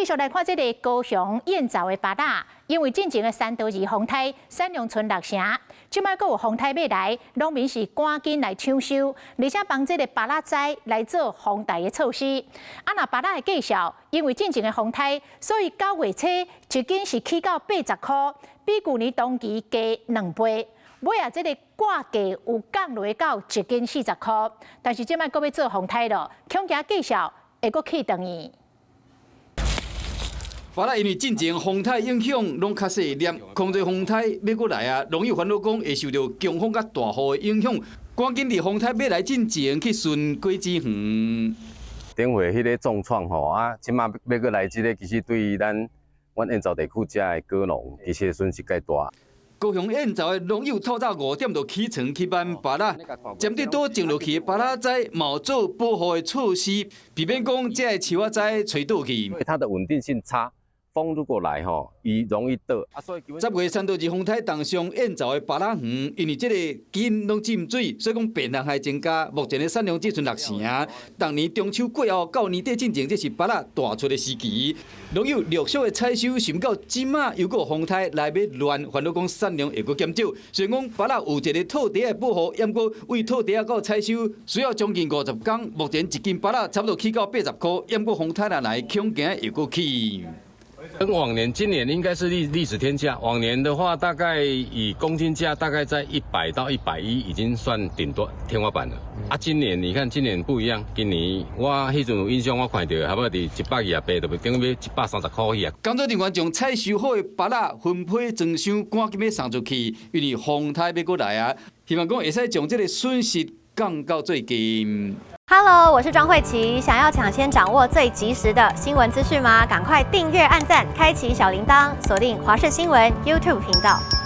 续来看这个高雄燕巢的芭乐，因为进前的3多2风台产量剩6成，即摆阁有风台要来，农民是赶紧来抢收，而且帮这个芭乐栽来做防台的措施。若芭乐的计数，因为进前的风台，所以9月初一斤是起到80块，比去年同期加2倍。尾这个挂价有降落到1斤40块，但是即摆阁要做风台咯，恐惊计数会阁起长去。芭乐因为进前风台影响，拢较细粒，控制风台要过来啊，农业烦恼讲会受到强风甲大雨的影响，赶紧伫风台要来进前去顺果子园。顶回迄个重创吼即马要过来即个，其实对于阮燕巢地区遮的果农，其实损失介大。高雄燕巢的农友透早5点就起床去挽芭乐，针对倒种落去的芭乐栽，毛做保护的措施，避免讲这个树仔栽吹倒去。因为它的稳定性差。风如果来吼，伊容易倒。10月3到2风台当上燕巢的芭乐园，因为这个根拢浸水，所以讲病虫害增加。目前的产量只剩6成。当年中秋过后到年底进前，这是芭乐大出的时期。农友陆续的采收，想到即马又个风台来要乱，烦恼讲产量会阁减少。虽然讲芭乐有一个土地的保护，也过为土地到采收需要将近50天。目前1斤芭乐差不多起到80块，也过风台来恐惊又阁起。跟往年，今年应该是历史天价。往年的话，大概以公斤价大概在100到110，已经算顶多天花板了。今年你看，今年不一样。今年我迄阵有印象，我看到差不多伫128，就等于130块去啊。工作人员将采收好的芭乐分批装箱，赶紧要送出去，因为风台要过来啊。希望讲会使将这个损失降到最低。Hello， 我是庄慧琪。想要抢先掌握最及时的新闻资讯吗？赶快订阅、按赞、开启小铃铛，锁定华视新闻 YouTube 频道。